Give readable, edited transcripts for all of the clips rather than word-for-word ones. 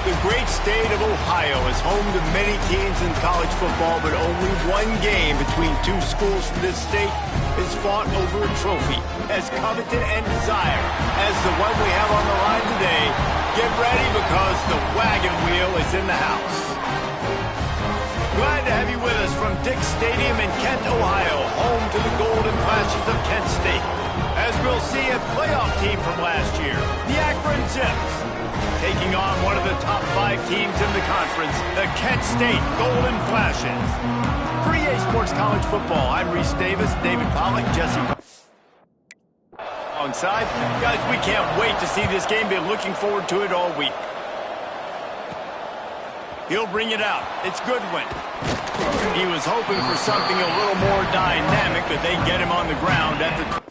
The great state of Ohio is home to many teams in college football, but only one game between two schools from this state is fought over a trophy as coveted and desired as the one we have on the line today. Get ready because the wagon wheel is in the house. Glad to have you with us from Dick Stadium in Kent, Ohio, home to the Golden Flashes of Kent State. As we'll see a playoff team from last year, the Akron Zips, taking on one of the top 5 teams in the conference, the Kent State Golden Flashes. For EA Sports College Football, I'm Reese Davis, David Pollack, Jesse alongside. Guys, we can't wait to see this game. Been looking forward to it all week. He'll bring it out. It's Goodwin. He was hoping for something a little more dynamic, but they get him on the ground at the...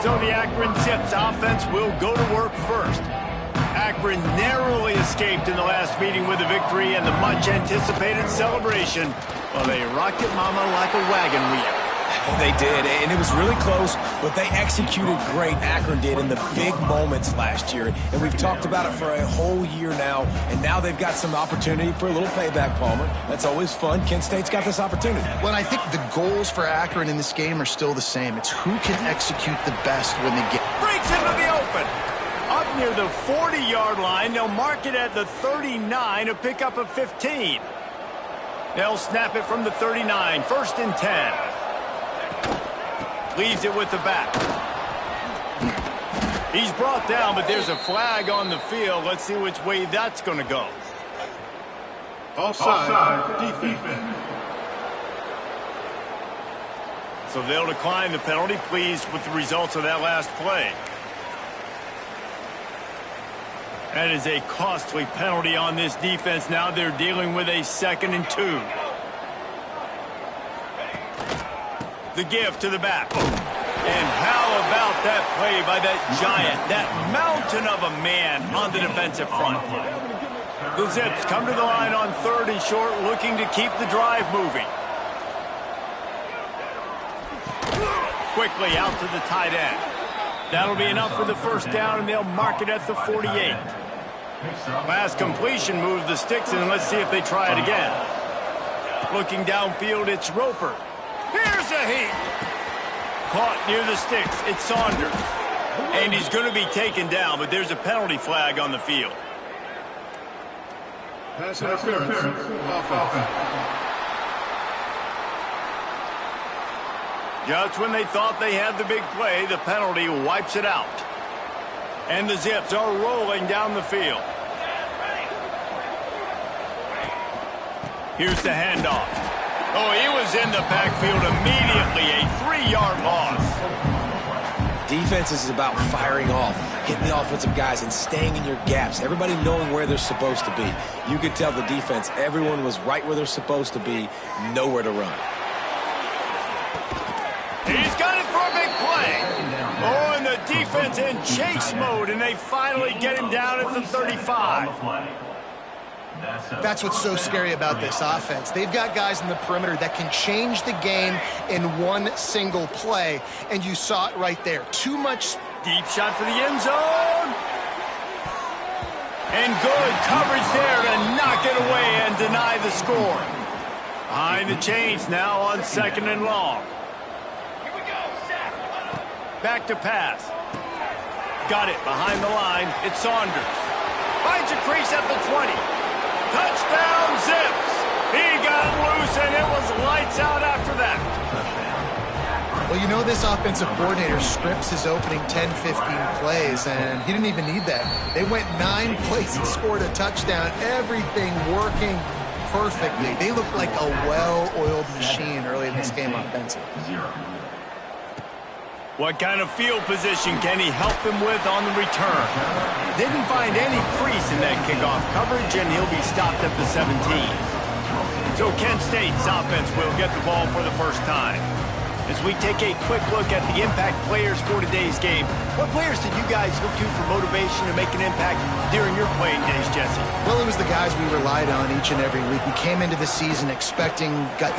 So the Akron Zips offense will go to work first. Akron narrowly escaped in the last meeting with a victory and the much-anticipated celebration. Well, they rocked it, mama, like a wagon wheel. They did, and it was really close, but they executed great, Akron did, in the big moments last year. And we've talked about it for a whole year now, and now they've got some opportunity for a little payback, Palmer. That's always fun. Kent State's got this opportunity. Well, I think the goals for Akron in this game are still the same. It's who can execute the best when they get... Breaks into the open. Up near the 40-yard line, they'll mark it at the 39, a pickup of 15. They'll snap it from the 39, 1st and 10. Leaves it with the back. He's brought down, but there's a flag on the field. Let's see which way that's going to go. Offside, defense. So they'll decline the penalty, pleased with the results of that last play. That is a costly penalty on this defense. Now they're dealing with a 2nd and 2. The give to the back. And how about that play by that giant, that mountain of a man on the defensive front? The Zips come to the line on 3rd and short, looking to keep the drive moving. Quickly out to the tight end. That'll be enough for the first down, and they'll mark it at the 48. Last completion moves the sticks, and let's see if they try it again. Looking downfield, it's Roper. Here's a heat. Caught near the sticks. It's Saunders. And he's going to be taken down, but there's a penalty flag on the field. Pass interference. Offense. Just when they thought they had the big play, the penalty wipes it out. And the Zips are rolling down the field. Here's the handoff. Oh, he was in the backfield immediately. A 3-yard loss. Defense is about firing off, hitting the offensive guys, and staying in your gaps. Everybody knowing where they're supposed to be. You could tell the defense, everyone was right where they're supposed to be, nowhere to run. He's got it for a big play. Oh, and the defense in chase mode, and they finally get him down at the 35. That's what's so scary about this offense. They've got guys in the perimeter that can change the game in one single play, and you saw it right there. Too much. Deep shot for the end zone. And good coverage there to knock it away and deny the score. Behind the chains now on 2nd and long. Back to pass. Got it behind the line. It's Saunders. Finds a crease at the 20. Touchdown, Zips. He got loose, and it was lights out after that. Well, you know this offensive coordinator scripts his opening 10, 15 plays, and he didn't even need that. They went 9 plays and scored a touchdown. Everything working perfectly. They looked like a well-oiled machine early in this game offensively. What kind of field position can he help them with on the return? Didn't find any crease in that kickoff coverage, and he'll be stopped at the 17. So Kent State's offense will get the ball for the first time. As we take a quick look at the impact players for today's game, what players did you guys look to for motivation to make an impact during your playing days, Jesse? Well, it was the guys we relied on each and every week. We came into the season expecting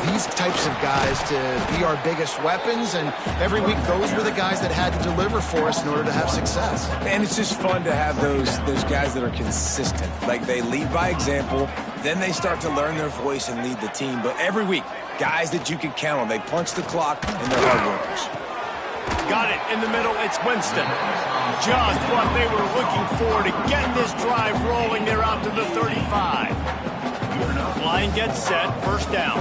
these types of guys to be our biggest weapons, and every week those were the guys that had to deliver for us in order to have success. And it's just fun to have those guys that are consistent. Like, they lead by example, then they start to learn their voice and lead the team. But every week, guys that you can count on. They punch the clock, and they're hard workers. Got it in the middle. It's Winston. Just what they were looking for to get this drive rolling. They're out to the 35. Line gets set. First down.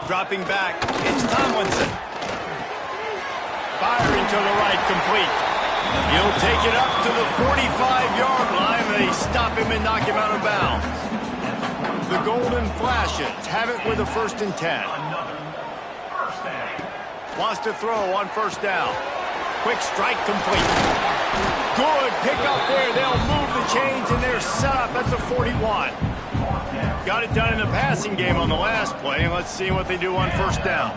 Dropping back. It's Tomlinson. Firing to the right, complete. He'll take it up to the 45-yard line. They stop him and knock him out of bounds. The Golden Flashes have it with a 1st and 10. Wants to throw on first down. Quick strike complete. Good pick up there. They'll move the chains, and they're set up at the 41. Got it done in the passing game on the last play. Let's see what they do on first down.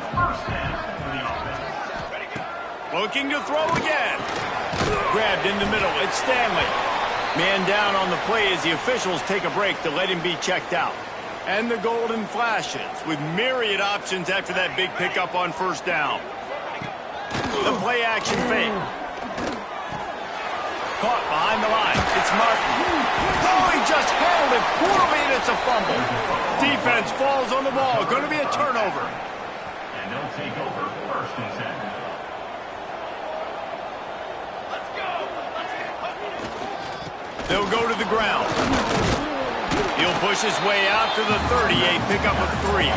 Looking to throw again. Grabbed in the middle. It's Stanley. Man down on the play as the officials take a break to let him be checked out. And the Golden Flashes with myriad options after that big pickup on first down. The play action fake. Caught behind the line. It's Martin. Oh, he just handled it poorly, and it's a fumble. Defense falls on the ball. Going to be a turnover. And they'll take over 1st and 10. They'll go to the ground. He'll push his way out to the 38, pick up a 3.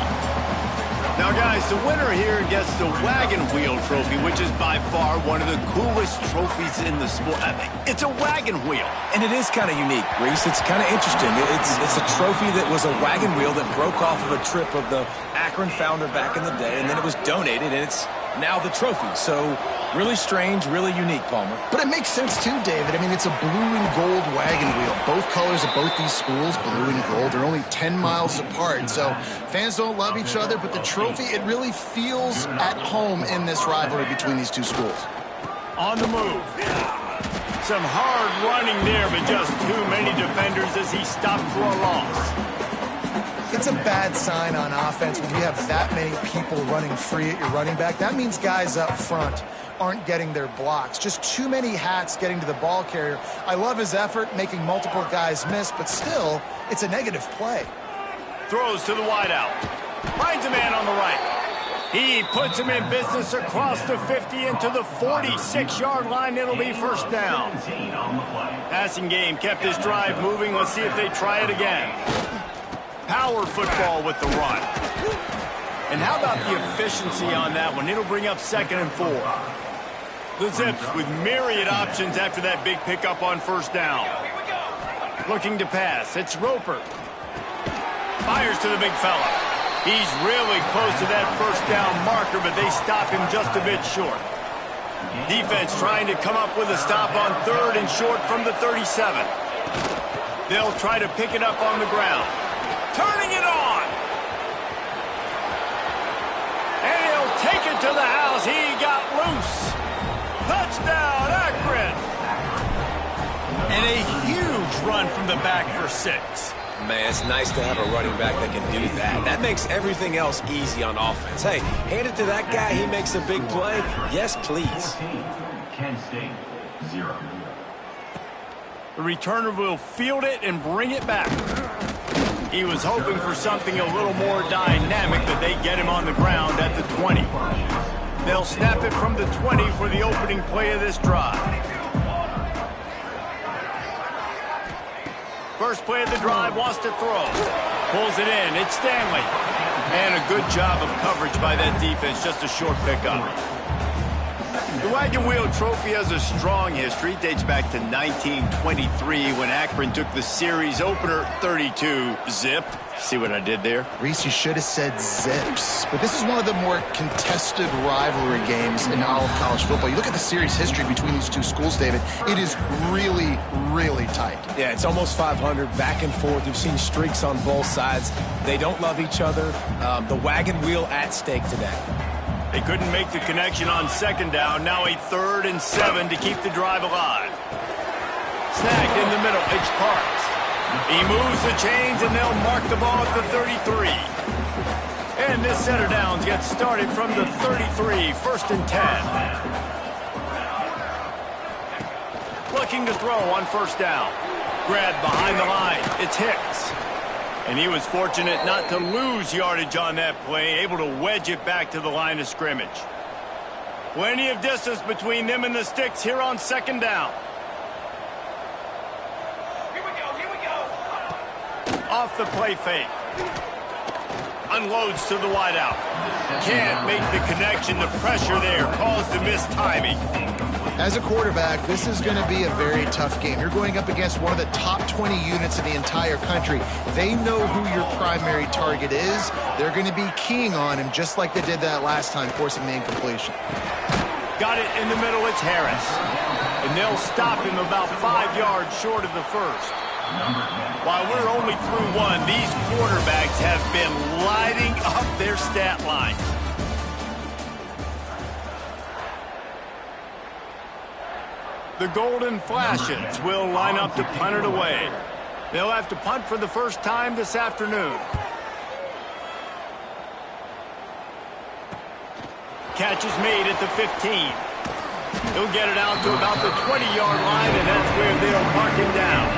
Now, guys, the winner here gets the Wagon Wheel Trophy, which is by far one of the coolest trophies in the sport. It's a wagon wheel. And it is kind of unique, Reese. It's kind of interesting. It's a trophy that was a wagon wheel that broke off of a trip of the Akron Akron founder back in the day, and then it was donated, and it's now the trophy. So really strange, really unique, Palmer. But it makes sense too, David. I mean, it's a blue and gold wagon wheel. Both colors of both these schools, blue and gold, are only 10 miles apart. So fans don't love each other, but the trophy, it really feels at home in this rivalry between these two schools. On the move. Some hard running there, but just too many defenders as he stopped for a loss. It's a bad sign on offense when you have that many people running free at your running back. That means guys up front aren't getting their blocks. Just too many hats getting to the ball carrier. I love his effort, making multiple guys miss, but still, it's a negative play. Throws to the wideout. Finds a man on the right. He puts him in business across the 50 into the 46-yard line. It'll be first down. Passing game kept this drive moving. Let's see if they try it again. Power football with the run. And how about the efficiency on that one? It'll bring up 2nd and 4. The Zips with myriad options after that big pickup on first down. Looking to pass. It's Roper. Fires to the big fella. He's really close to that first down marker, but they stop him just a bit short. Defense trying to come up with a stop on 3rd and short from the 37. They'll try to pick it up on the ground. Turning it on. And he'll take it to the house. He got loose. Touchdown, Akron. And a huge run from the back for 6. Man, it's nice to have a running back that can do that. That makes everything else easy on offense. Hey, hand it to that guy. He makes a big play. Yes, please. Kent State, 0. The returner will field it and bring it back. He was hoping for something a little more dynamic, but they get him on the ground at the 20. They'll snap it from the 20 for the opening play of this drive. First play of the drive, wants to throw. Pulls it in, it's Stanley. And a good job of coverage by that defense, just a short pickup. The Wagon Wheel Trophy has a strong history. It dates back to 1923 when Akron took the series opener 32-zip. See what I did there? Reese, you should have said Zips. But this is one of the more contested rivalry games in all of college football. You look at the series history between these two schools, David, it is really, really tight. Yeah, it's almost 500, back and forth. You've seen streaks on both sides. They don't love each other. The wagon wheel at stake today. They couldn't make the connection on 2nd down. Now a 3rd and 7 to keep the drive alive. Snagged in the middle. It's Parks. He moves the chains, and they'll mark the ball at the 33. And this center downs gets started from the 33, 1st and 10. Looking to throw on 1st down. Grabbed behind the line. It's Hicks. And he was fortunate not to lose yardage on that play, able to wedge it back to the line of scrimmage. Plenty of distance between them and the sticks here on 2nd down. Here we go. Off the play fake. Unloads to the wideout. Can't make the connection. The pressure there caused the missed timing. As a quarterback, this is going to be a very tough game. You're going up against one of the top 20 units in the entire country. They know who your primary target is. They're going to be keying on him just like they did that last time, forcing the incompletion. Got it in the middle, it's Harris. And they'll stop him about 5 yards short of the 1st. While we're only through 1, these quarterbacks have been lighting up their stat line. The Golden Flashes will line up to punt it away. They'll have to punt for the first time this afternoon. Catch is made at the 15. He'll get it out to about the 20-yard line, and that's where they'll mark him down.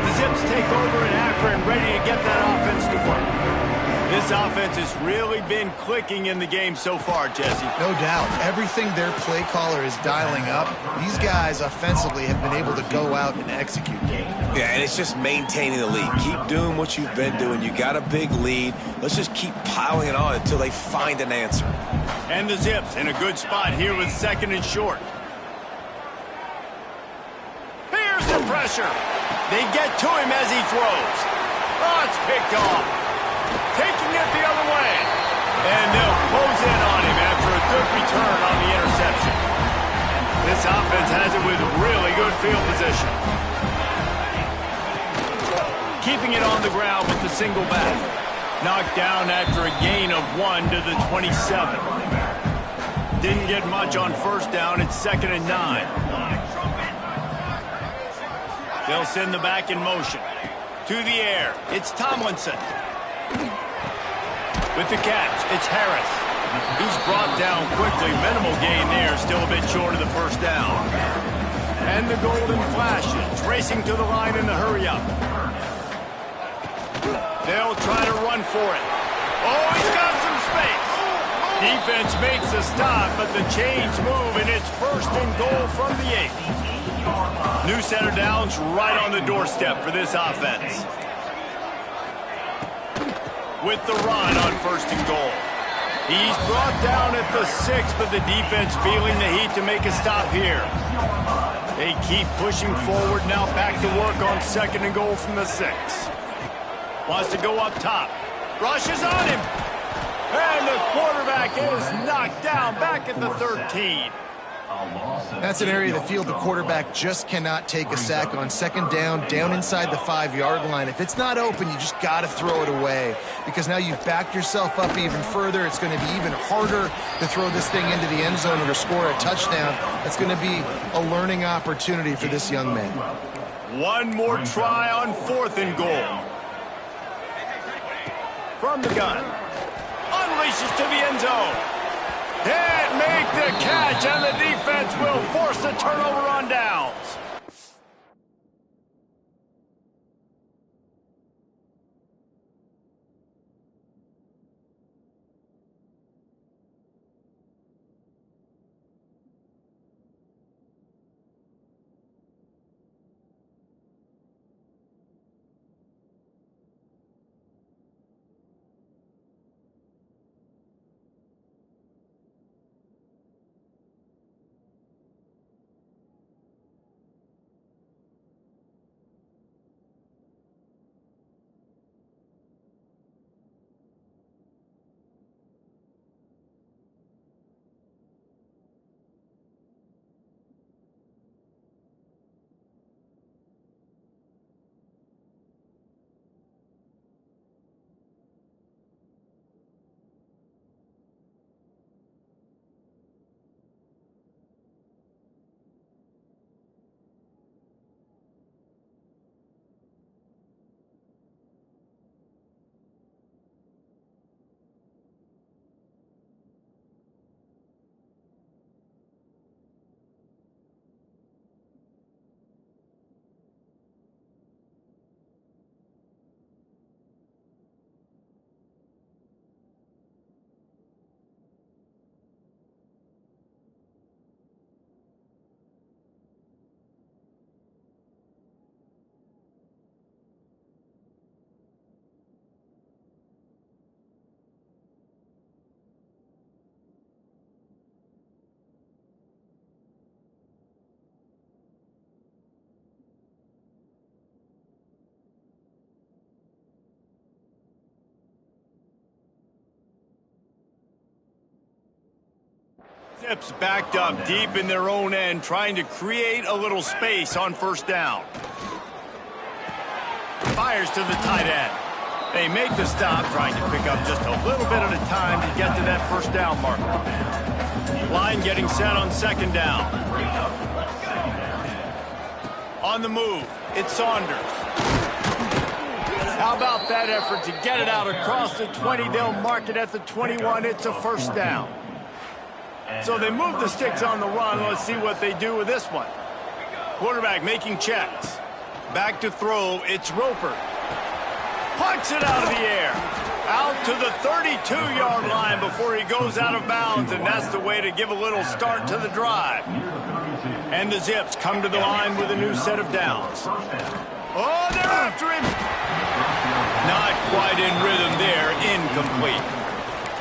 The Zips take over in Akron, ready to get that offense to work. This offense has really been clicking in the game so far, Jesse. No doubt. Everything their play caller is dialing up, these guys offensively have been able to go out and execute. Yeah, and it's just maintaining the lead. Keep doing what you've been doing. You got a big lead. Let's just keep piling it on until they find an answer. And the Zips in a good spot here with 2nd and short. Here's the pressure. They get to him as he throws. Oh, it's picked off. Taking it the This offense has it with really good field position. Keeping it on the ground with the single back. Knocked down after a gain of 1 to the 27. Didn't get much on first down. It's 2nd and 9. They'll send the back in motion. To the air. It's Tomlinson. With the catch, it's Harris. He's brought down quickly. Minimal gain there. Still a bit short of the first down. And the golden flashes. Racing to the line in the hurry-up. They'll try to run for it. Oh, he's got some space. Defense makes a stop, but the chains move, and it's 1st and goal from the 8. New set of downs right on the doorstep for this offense. With the run on 1st and goal. He's brought down at the 6, but the defense feeling the heat to make a stop here. They keep pushing forward, now back to work on 2nd and goal from the 6. Wants to go up top. Rushes on him. And the quarterback is knocked down back at the 13. That's an area of the field the quarterback just cannot take a sack on. 2nd down inside the 5-yard line. If it's not open, you just got to throw it away because now you've backed yourself up even further. It's going to be even harder to throw this thing into the end zone or to score a touchdown. That's going to be a learning opportunity for this young man. One more try on 4th and goal. From the gun. Unleashes to the end zone. Can't make the catch, and the defense will force a turnover on downs. Zips backed up deep in their own end, trying to create a little space on 1st down. Fires to the tight end. They make the stop, trying to pick up just a little bit at a time to get to that 1st down marker. Line getting set on 2nd down. On the move, it's Saunders. How about that effort to get it out across the 20? They'll mark it at the 21. It's a 1st down. So they move the sticks on the run. Let's see what they do with this one. Quarterback making checks. Back to throw. It's Roper. Punts it out of the air. Out to the 32-yard line before he goes out of bounds, and that's the way to give a little start to the drive. And the Zips come to the line with a new set of downs. Oh, they're after him. Not quite in rhythm there. Incomplete.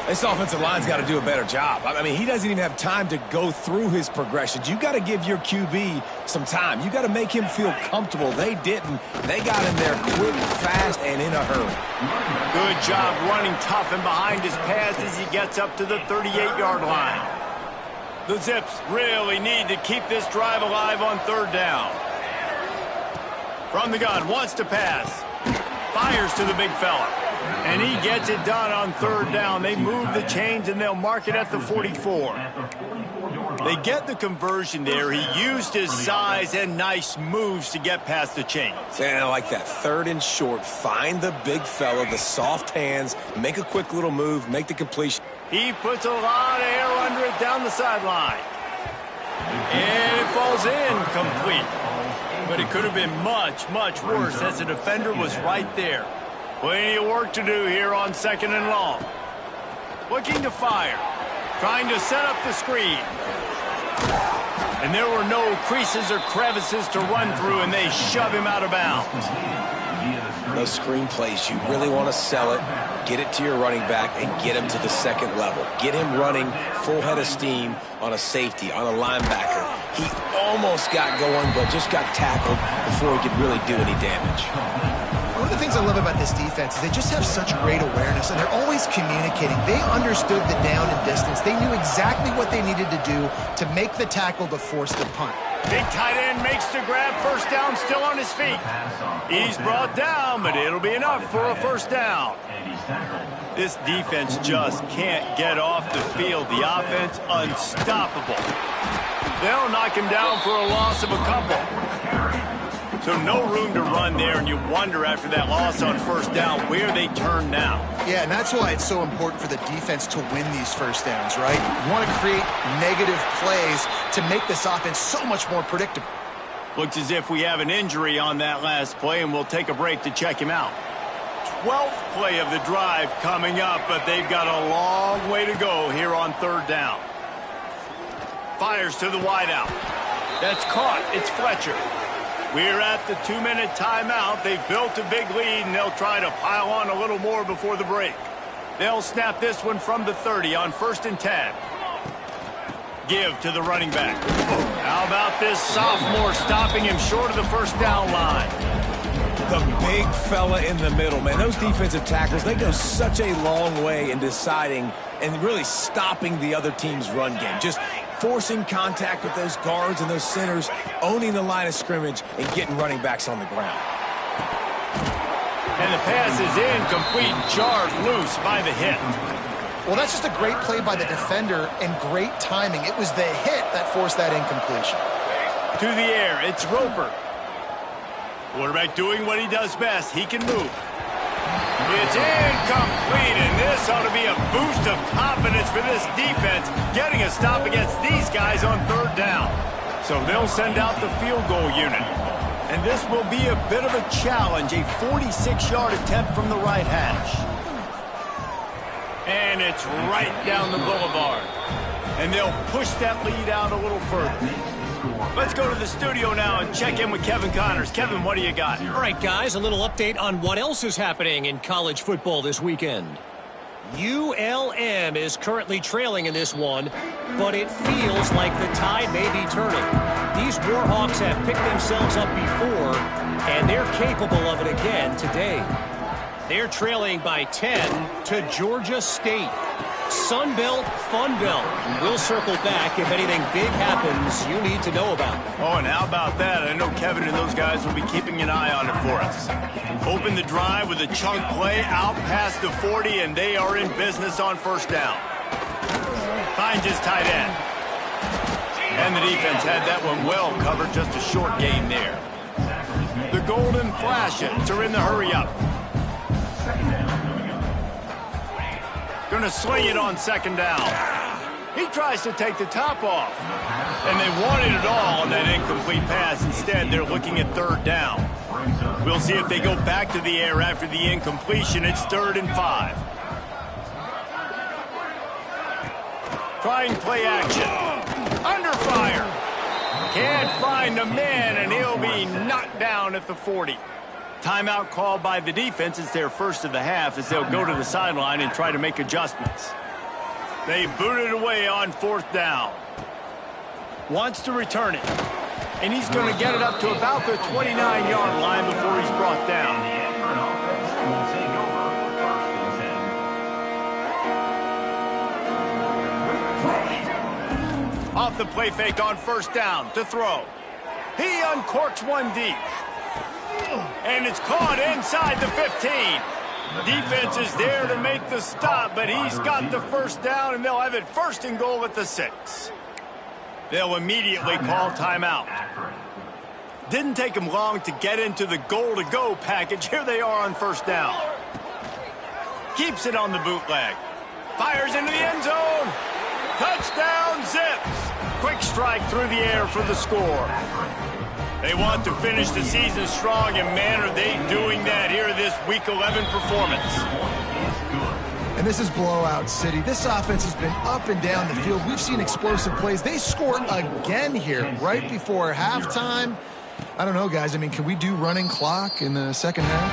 This offensive line's got to do a better job. I mean, he doesn't even have time to go through his progressions. You got to give your QB some time. You got to make him feel comfortable. They didn't. They got him there quick, fast, and in a hurry. Good job running tough and behind his pads as he gets up to the 38-yard line. The Zips really need to keep this drive alive on third down. From the gun, wants to pass. Fires to the big fella. And he gets it done on third down. They move the chains, and they'll mark it at the 44. They get the conversion there. He used his size and nice moves to get past the chains. And I like that. Third and short. Find the big fella, the soft hands, make a quick little move, make the completion. He puts a lot of air under it down the sideline. And it falls incomplete. But it could have been much, much worse as the defender was right there. Plenty of work to do here on second and long. Looking to fire. Trying to set up the screen. And there were no creases or crevices to run through, and they shove him out of bounds. Those screen plays, you really want to sell it, get it to your running back, and get him to the second level. Get him running full head of steam on a safety, on a linebacker. He almost got going, but just got tackled before he could really do any damage. One of the things I love about this defense is they just have such great awareness, and they're always communicating. They understood the down and distance. They knew exactly what they needed to do to make the tackle to force the punt. Big tight end makes the grab, first down, still on his feet. He's brought down, but it'll be enough for a first down. This defense just can't get off the field. The offense unstoppable. They'll knock him down for a loss of a couple. So no room to run there, and you wonder after that loss on first down where they turn now. Yeah, and that's why it's so important for the defense to win these first downs, right? You want to create negative plays to make this offense so much more predictable. Looks as if we have an injury on that last play, and we'll take a break to check him out. 12th play of the drive coming up, but they've got a long way to go here on third down. Fires to the wideout. That's caught. It's Fletcher. We're at the 2-minute timeout. They've built a big lead, and they'll try to pile on a little more before the break. They'll snap this one from the 30 on 1st and 10. Give to the running back. How about this sophomore stopping him short of the first down line? The big fella in the middle, man. Those defensive tackles, they go such a long way in deciding and really stopping the other team's run game. Just forcing contact with those guards and those centers, owning the line of scrimmage, and getting running backs on the ground. And the pass is incomplete, jarred loose by the hit. Well, that's just a great play by the defender and great timing. It was the hit that forced that incompletion. To the air, it's Roper. Quarterback doing what he does best. He can move. It's incomplete, and this ought to be a boost of confidence for this defense, getting a stop against these guys on third down. So they'll send out the field goal unit. And this will be a bit of a challenge, a 46-yard attempt from the right hash. And it's right down the boulevard. And they'll push that lead out a little further. Let's go to the studio now and check in with Kevin Connors. Kevin, what do you got? All right, guys, a little update on what else is happening in college football this weekend. ULM is currently trailing in this one, but it feels like the tide may be turning. These Warhawks have picked themselves up before, and they're capable of it again today. They're trailing by 10 to Georgia State. Sunbelt, Funbelt. We'll circle back if anything big happens you need to know about. Oh, and how about that? I know Kevin and those guys will be keeping an eye on it for us. Open the drive with a chunk play out past the 40, and they are in business on first down. Finds his tight end. And the defense had that one well covered, just a short gain there. The Golden Flashes are in the hurry-up. Going to sling it on second down. He tries to take the top off. And they wanted it all on that incomplete pass. Instead, they're looking at third down. We'll see if they go back to the air after the incompletion. It's 3rd and 5. Trying play action. Under fire. Can't find the man, and he'll be knocked down at the 40. Timeout called by the defense. It's their first of the half as they'll go to the sideline and try to make adjustments. They boot it away on 4th down. Wants to return it. And he's going to get it up to about the 29-yard line before he's brought down. Off the play fake on first down to throw. He uncorks one deep. And it's caught inside the 15. Defense is there to make the stop, but he's got the first down, and they'll have it first and goal at the 6. They'll immediately call timeout. Didn't take him long to get into the goal-to-go package. Here they are on first down. Keeps it on the bootleg. Fires into the end zone. Touchdown, Zips. Quick strike through the air for the score. They want to finish the season strong, and man, are they doing that here in this Week 11 performance. And this is blowout city. This offense has been up and down the field. We've seen explosive plays. They score again here right before halftime. I don't know, guys. I mean, can we do running clock in the second half?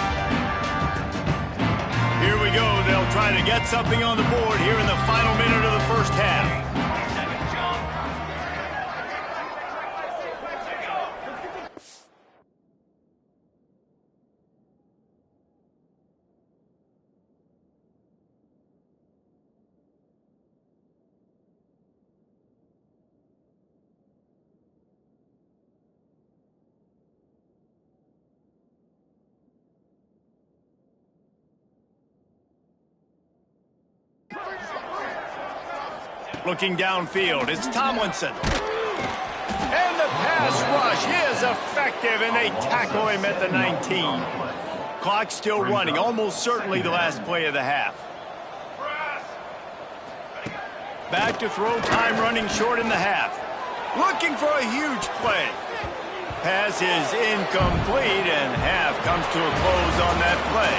Here we go. They'll try to get something on the board here in the final minute of the first half. Looking downfield, it's Tomlinson. And the pass rush is effective, and they tackle him at the 19. Clock still running, almost certainly the last play of the half. Back to throw, time running short in the half. Looking for a huge play. Pass is incomplete, and half comes to a close on that play.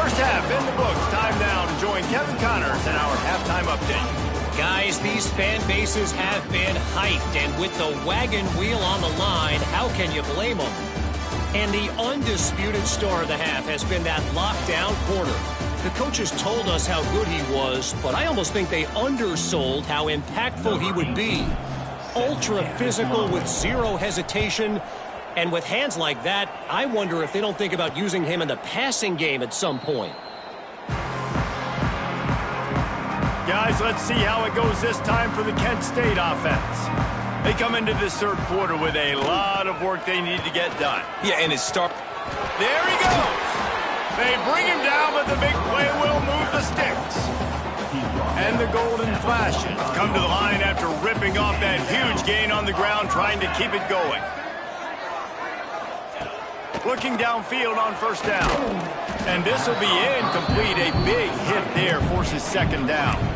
First half in the books. Time now to join Kevin Connors in our halftime update. Guys, these fan bases have been hyped, and with the wagon wheel on the line, how can you blame them? And the undisputed star of the half has been that lockdown corner. The coaches told us how good he was, but I almost think they undersold how impactful he would be. Ultra physical with zero hesitation, and with hands like that, I wonder if they don't think about using him in the passing game at some point. Guys, let's see how it goes this time for the Kent State offense. They come into this third quarter with a lot of work they need to get done. Yeah, and it's start. There he goes. They bring him down, but the big play will move the sticks. And the golden flashes come to the line after ripping off that huge gain on the ground, trying to keep it going. Looking downfield on first down. And this will be incomplete. A big hit there forces second down.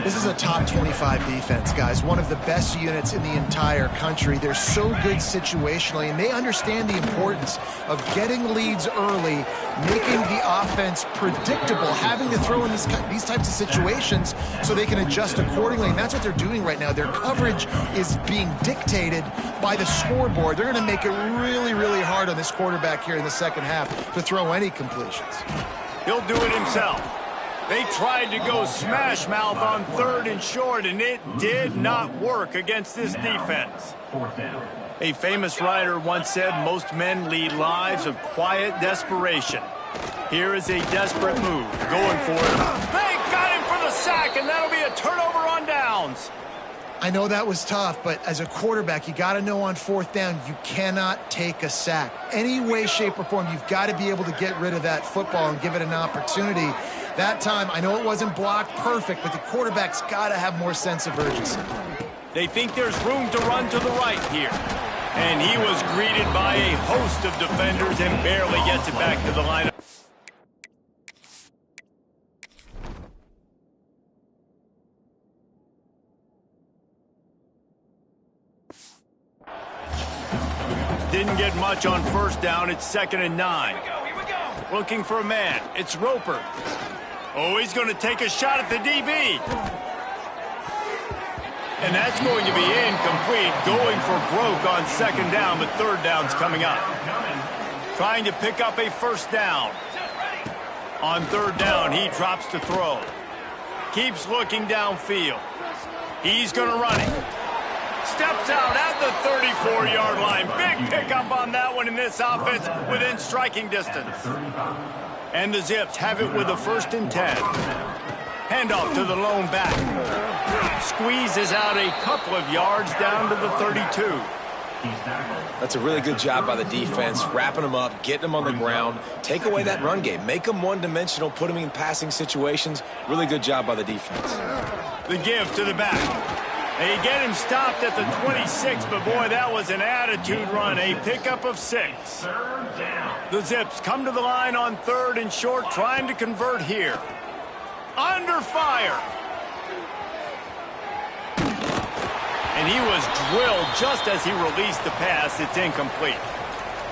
This is a top 25 defense, guys. One of the best units in the entire country. They're so good situationally, and they understand the importance of getting leads early, making the offense predictable, having to throw in these types of situations so they can adjust accordingly. And that's what they're doing right now. Their coverage is being dictated by the scoreboard. They're going to make it really, really hard on this quarterback here in the second half to throw any completions. He'll do it himself. They tried to go smash mouth on third and short, and it did not work against this defense. A famous writer once said most men lead lives of quiet desperation. Here is a desperate move, going for it. They got him for the sack, and that'll be a turnover on downs. I know that was tough, but as a quarterback, you got to know on fourth down, you cannot take a sack. Any way, shape, or form, you've got to be able to get rid of that football and give it an opportunity. That time, I know it wasn't blocked perfect, but the quarterback's got to have more sense of urgency. They think there's room to run to the right here. And he was greeted by a host of defenders and barely gets it back to the lineup. Didn't get much on first down. It's 2nd and 9. Here we go. Looking for a man. It's Roper. Oh, he's going to take a shot at the DB. And that's going to be incomplete. Going for broke on second down, but third down's coming up. Trying to pick up a first down. On third down, he drops to throw. Keeps looking downfield. He's going to run it. Steps out at the 34-yard line. Big pickup on that one in this offense within striking distance. And the Zips have it with a 1st and 10. Handoff to the lone back. Squeezes out a couple of yards down to the 32. That's a really good job by the defense, wrapping them up, getting them on the ground, take away that run game, make them one-dimensional, put them in passing situations. Really good job by the defense. The give to the back. They get him stopped at the 26, but boy, that was an attitude run, a pickup of 6. The Zips come to the line on 3rd and short, trying to convert here. Under fire. And he was drilled just as he released the pass. It's incomplete.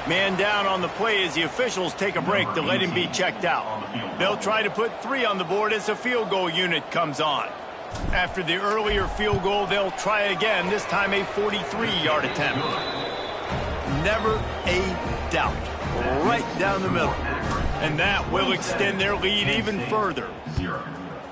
Man down on the play as the officials take a break to let him be checked out. They'll try to put 3 on the board as the field goal unit comes on. After the earlier field goal, they'll try again, this time a 43-yard attempt. Never a doubt. Right down the middle. And that will extend their lead even further.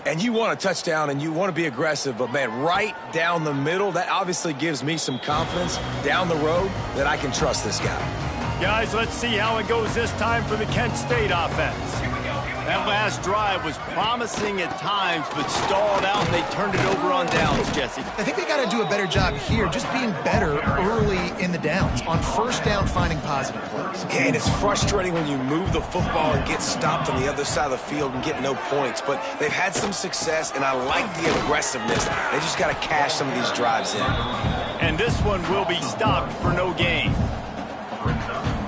And you want a touchdown and you want to be aggressive, but man, right down the middle, that obviously gives me some confidence down the road that I can trust this guy. Guys, let's see how it goes this time for the Kent State offense. That last drive was promising at times, but stalled out, and they turned it over on downs, Jesse. I think they got to do a better job here, just being better early in the downs, on 1st down, finding positive plays. Yeah, and it's frustrating when you move the football and get stopped on the other side of the field and get no points, but they've had some success, and I like the aggressiveness. They just got to cash some of these drives in. And this one will be stopped for no gain.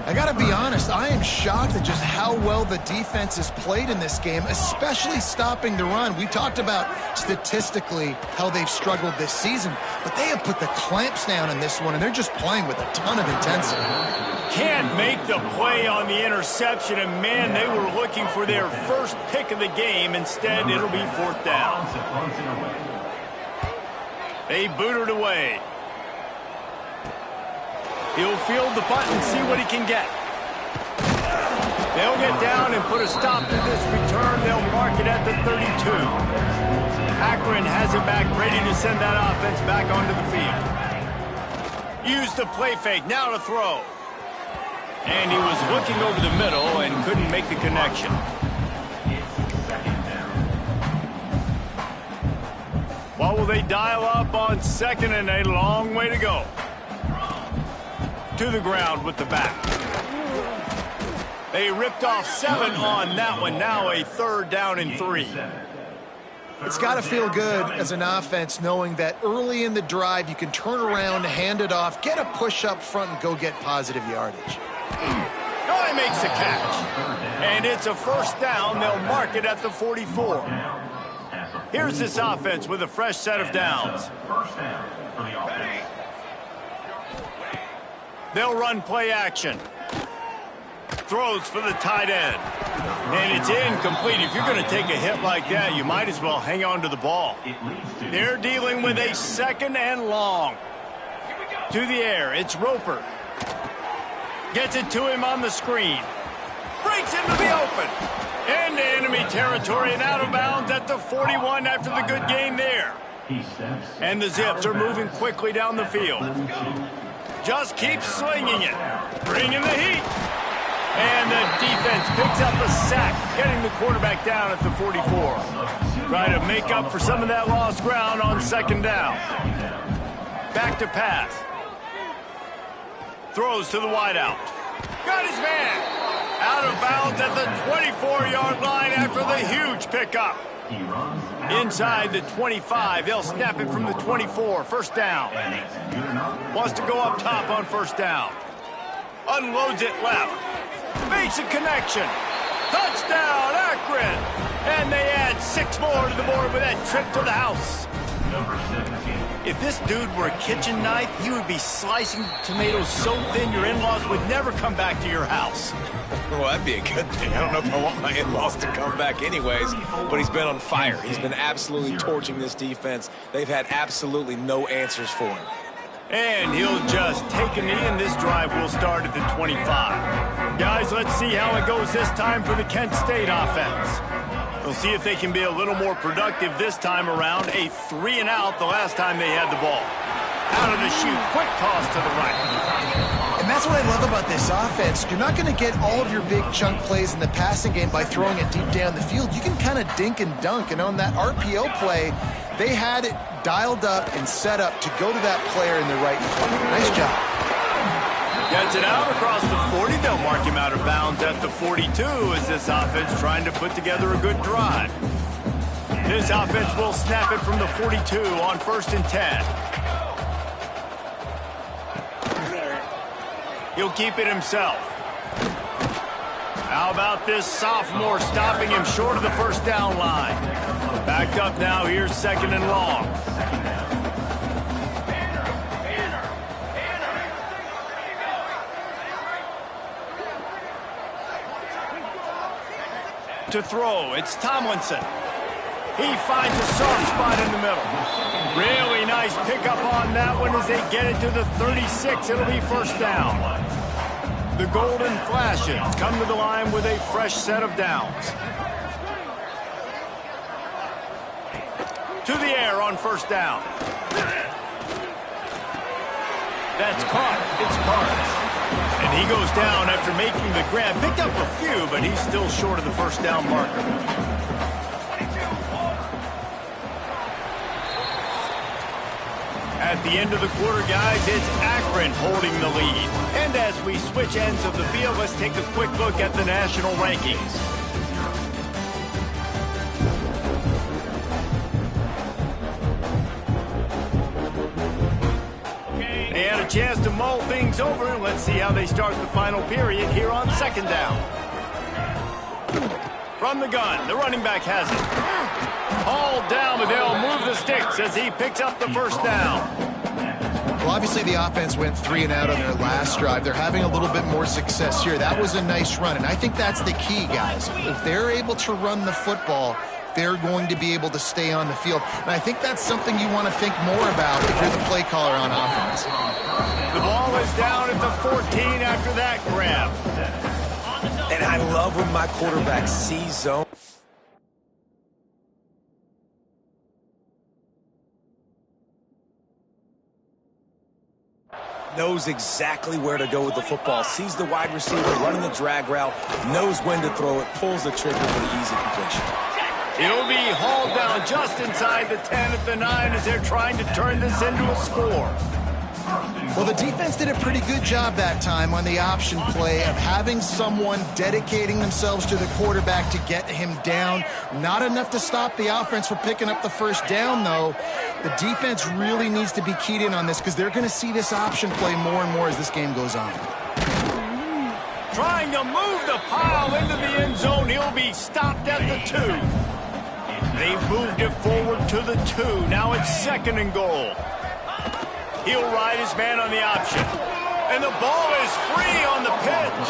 I got to be honest, I am shocked at just how well the defense has played in this game, especially stopping the run. We talked about statistically how they've struggled this season, but they have put the clamps down in this one, and they're just playing with a ton of intensity. Can't make the play on the interception, and man, they were looking for their first pick of the game. Instead, it'll be 4th down. They boot it away. He'll field the punt and see what he can get. They'll get down and put a stop to this return. They'll mark it at the 32. Akron has it back, ready to send that offense back onto the field. Use the play fake, now to throw. And he was looking over the middle and couldn't make the connection. What will they dial up on 2nd and a long way to go? To the ground with the back. They ripped off 7 on that one. Now a 3rd down and 3. It's got to feel good as an offense knowing that early in the drive you can turn around, hand it off, get a push up front, and go get positive yardage. Oh, he makes the catch. And it's a 1st down. They'll mark it at the 44. Here's this offense with a fresh set of downs. They'll run play action. Throws for the tight end. And it's incomplete. If you're going to take a hit like that, you might as well hang on to the ball. They're dealing with a 2nd and long. To the air, it's Roper. Gets it to him on the screen. Breaks into the open. Into enemy territory and out of bounds at the 41 after the good gain there. And the Zips are moving quickly down the field. Just keep slinging it. Bringing the heat. And the defense picks up a sack, getting the quarterback down at the 44. Trying to make up for some of that lost ground on 2nd down. Back to pass. Throws to the wideout. Got his man. Out of bounds at the 24-yard line after the huge pickup. Inside the 25, they'll snap it from the 24. 1st down. Wants to go up top on 1st down. Unloads it left. Makes a connection. Touchdown, Akron. And they add 6 more to the board with that trip to the house. If this dude were a kitchen knife, he would be slicing tomatoes so thin your in-laws would never come back to your house. Well, that'd be a good thing. I don't know if I want my in-laws to come back anyways, but he's been on fire. He's been absolutely torching this defense. They've had absolutely no answers for him. And he'll just take a knee, and this drive will start at the 25. Guys, let's see how it goes this time for the Kent State offense. We'll see if they can be a little more productive this time around. A 3 and out the last time they had the ball. Out of the chute, quick toss to the right. And that's what I love about this offense. You're not going to get all of your big chunk plays in the passing game by throwing it deep down the field. You can kind of dink and dunk, and on that RPO play, they had it dialed up and set up to go to that player in the right foot. Nice job. Gets it out across the 40. They'll mark him out of bounds at the 42 as this offense trying to put together a good drive. This offense will snap it from the 42 on 1st and 10. He'll keep it himself. How about this sophomore stopping him short of the first down line? Backed up now, here's 2nd and long. To throw, it's Tomlinson. He finds a soft spot in the middle. Really nice pickup on that one as they get it to the 36. It'll be 1st down. The Golden Flashes come to the line with a fresh set of downs. To the air on 1st down. That's caught. It's Parks. And he goes down after making the grab. Picked up a few, but he's still short of the 1st down marker. At the end of the quarter, guys, it's Akron holding the lead. And as we switch ends of the field, let's take a quick look at the national rankings. They had a chance to mull things over. Let's see how they start the final period here on 2nd down. From the gun, the running back has it. Hauled down, but they'll move the sticks as he picks up the 1st down. Well, obviously the offense went 3 and out on their last drive. They're having a little bit more success here. That was a nice run, and I think that's the key, guys. If they're able to run the football, they're going to be able to stay on the field. And I think that's something you want to think more about if you're the play caller on offense. The ball is down at the 14 after that grab. And I love when my quarterback sees zone. Knows exactly where to go with the football. Sees the wide receiver running the drag route. Knows when to throw it. Pulls the trigger for the easy completion. He'll be hauled down just inside the 10 at the 9 as they're trying to turn this into a score. Well, the defense did a pretty good job that time on the option play of having someone dedicating themselves to the quarterback to get him down. Not enough to stop the offense from picking up the 1st down, though. The defense really needs to be keyed in on this because they're going to see this option play more and more as this game goes on. Trying to move the pile into the end zone. He'll be stopped at the 2. They've moved it forward to the 2. Now it's 2nd and goal. He'll ride his man on the option. And the ball is free on the pitch.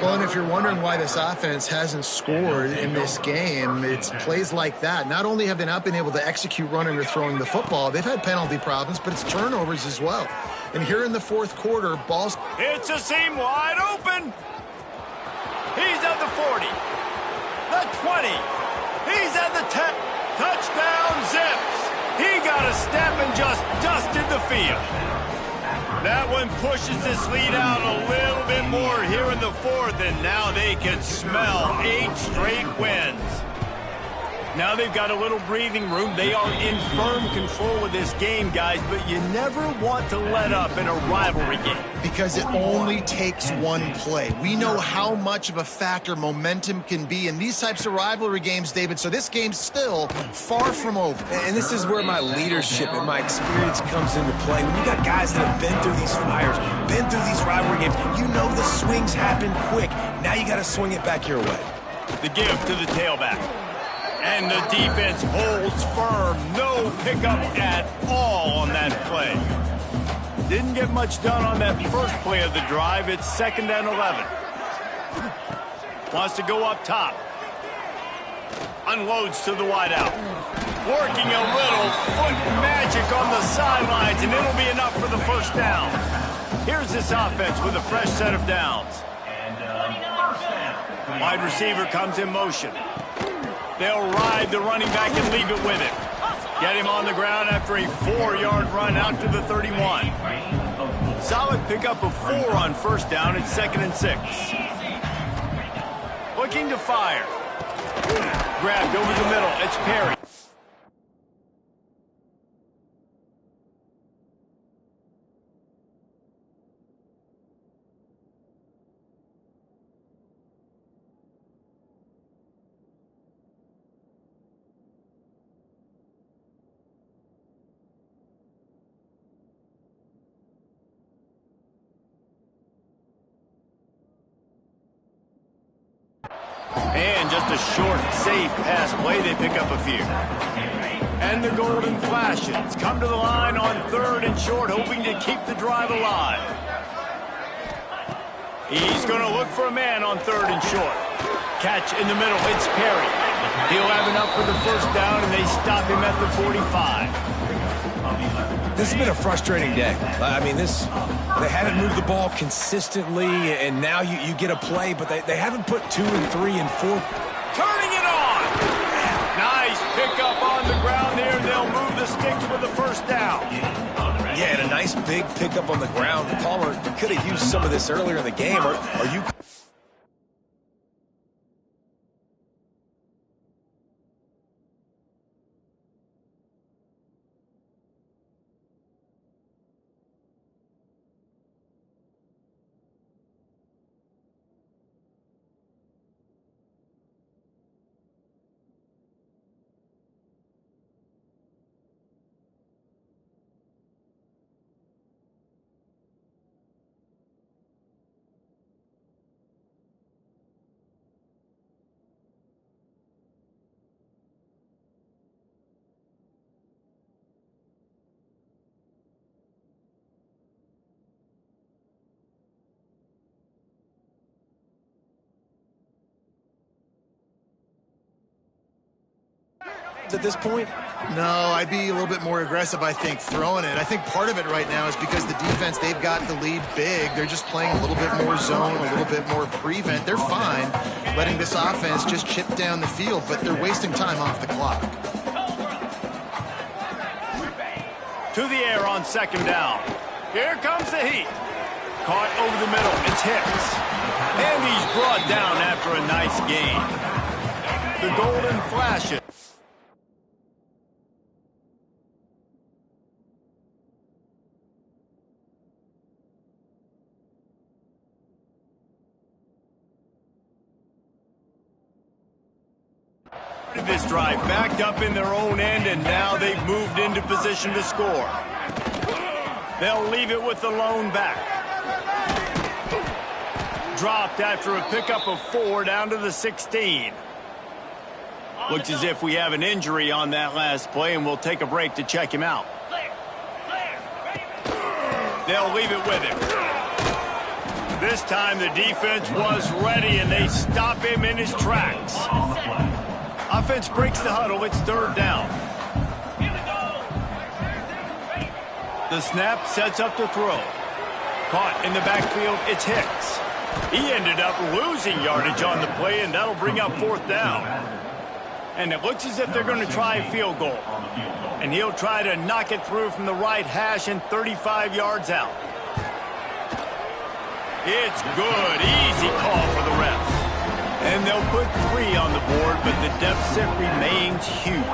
Well, and if you're wondering why this offense hasn't scored in this game, it's plays like that. Not only have they not been able to execute running or throwing the football, they've had penalty problems, but it's turnovers as well. And here in the 4th quarter, balls... It's a seam wide open. He's at the 40. The 20. He's at the 10. Touchdown, Zips. He got a step and just dusted the field. That one pushes this lead out a little bit more here in the 4th, and now they can smell 8 straight wins. Now they've got a little breathing room. They are in firm control of this game, guys, but you never want to let up in a rivalry game. Because it only takes one play. We know how much of a factor momentum can be in these types of rivalry games, David, so this game's still far from over. And this is where my leadership and my experience comes into play. When you got guys that have been through these fires, been through these rivalry games, you know the swings happen quick. Now you got to swing it back your way. The give to the tailback. And the defense holds firm. No pickup at all on that play. Didn't get much done on that first play of the drive. It's 2nd and 11. Wants to go up top. Unloads to the wideout. Working a little foot magic on the sidelines, and it'll be enough for the 1st down. Here's this offense with a fresh set of downs. Wide receiver comes in motion. They'll ride the running back and leave it with him. Get him on the ground after a 4-yard run out to the 31. Solid pickup of 4 on 1st down. It's 2nd and 6. Looking to fire. Grabbed over the middle. It's Perry. a short, safe pass play. They pick up a few. And the Golden Flashes come to the line on 3rd and short, hoping to keep the drive alive. He's going to look for a man on 3rd and short. Catch in the middle. It's Perry. He'll have enough for the first down, and they stop him at the 45. This has been a frustrating day. I mean, they haven't moved the ball consistently, and now you get a play, but they haven't put 2 and 3 and 4. Turning it on. Nice pickup on the ground there. They'll move the sticks for the first down. Yeah, and a nice big pickup on the ground. Palmer could have used some of this earlier in the game. Are you... at this point? No, I'd be a little bit more aggressive, I think, throwing it. I think part of it right now is because the defense, they've got the lead big. They're just playing a little bit more zone, a little bit more prevent. They're fine letting this offense just chip down the field, but they're wasting time off the clock. To the air on 2nd down. Here comes the heat. Caught over the middle. It's Hicks. And he's brought down after a nice gain. The Golden Flashes. This drive backed up in their own end, and now they've moved into position to score. They'll leave it with the lone back. Dropped after a pickup of 4 down to the 16. Looks as if we have an injury on that last play, and we'll take a break to check him out. They'll leave it with him. This time the defense was ready, and they stop him in his tracks. Offense breaks the huddle. It's 3rd down. The snap sets up the throw. Caught in the backfield. It's Hicks. He ended up losing yardage on the play, and that'll bring up 4th down. And it looks as if they're going to try a field goal. And he'll try to knock it through from the right hash and 35 yards out. It's good. Easy call for the refs. And they'll put 3 on the board, but the deficit remains huge.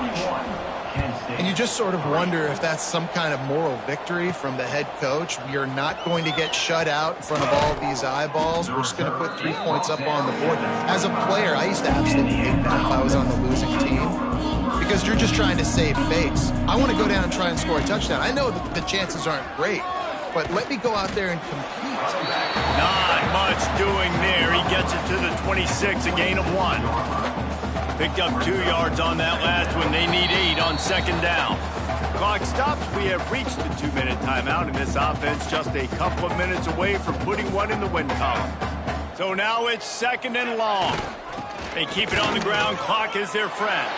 And you just sort of wonder if that's some kind of moral victory from the head coach. We are not going to get shut out in front of all of these eyeballs. We're just going to put 3 points up on the board. As a player, I used to absolutely hate that if I was on the losing team, because you're just trying to save face. I want to go down and try and score a touchdown. I know that the chances aren't great, but let me go out there and compete. Not much doing there. He gets it to the 26, a gain of 1. Picked up 2 yards on that last one. They need 8 on 2nd down. Clock stops. We have reached the 2-minute timeout, and this offense just a couple of minutes away from putting one in the win column. So now it's 2nd and long. They keep it on the ground. Clock is their friend.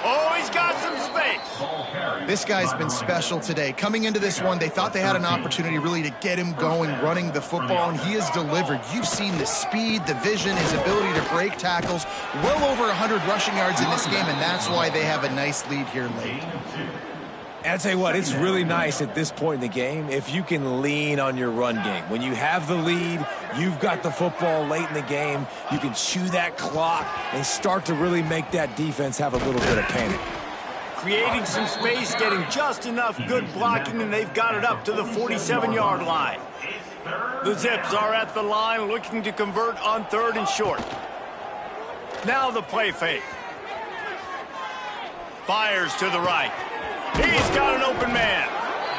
Oh, he's got some space. This guy's been special today. Coming into this one, they thought they had an opportunity really to get him going, running the football, and he has delivered. You've seen the speed, the vision, his ability to break tackles. Well over 100 rushing yards in this game, and that's why they have a nice lead here late. And I'll tell you what, it's really nice at this point in the game if you can lean on your run game. When you have the lead, you've got the football late in the game, you can chew that clock and start to really make that defense have a little bit of panic. Creating some space, getting just enough good blocking, and they've got it up to the 47-yard line. The Zips are at the line looking to convert on 3rd and short. Now the play fake. Fires to the right. He's got an open man.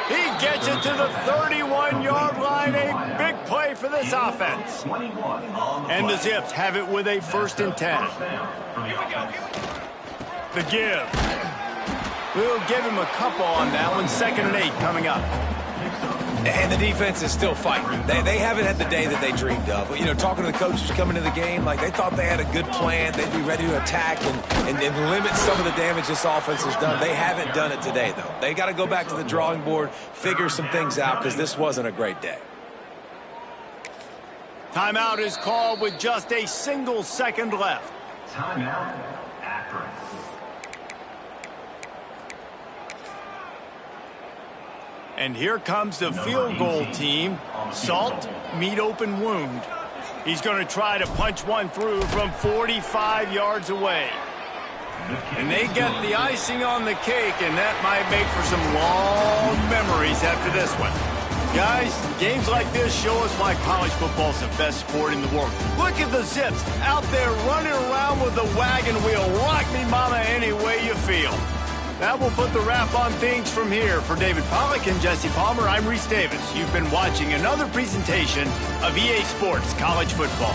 He gets it to the 31-yard line. A big play for this offense. And the Zips have it with a 1st and 10. The give. We'll give him a couple on that one. 2nd and 8 coming up. And the defense is still fighting. They haven't had the day that they dreamed of. You know, talking to the coaches coming to the game, like they thought they had a good plan. They'd be ready to attack and limit some of the damage this offense has done. They haven't done it today, though. They got to go back to the drawing board, figure some things out, because this wasn't a great day. Timeout is called with just a single second left. Timeout, Akron. And here comes the field goal team. Salt, meet open wound. He's going to try to punch one through from 45 yards away. And they get the icing on the cake, and that might make for some long memories after this one. Guys, games like this show us why college football is the best sport in the world. Look at the Zips out there running around with the wagon wheel. Rock me, mama, any way you feel. That will put the wrap on things from here. For David Pollack and Jesse Palmer, I'm Reese Davis. You've been watching another presentation of EA Sports College Football.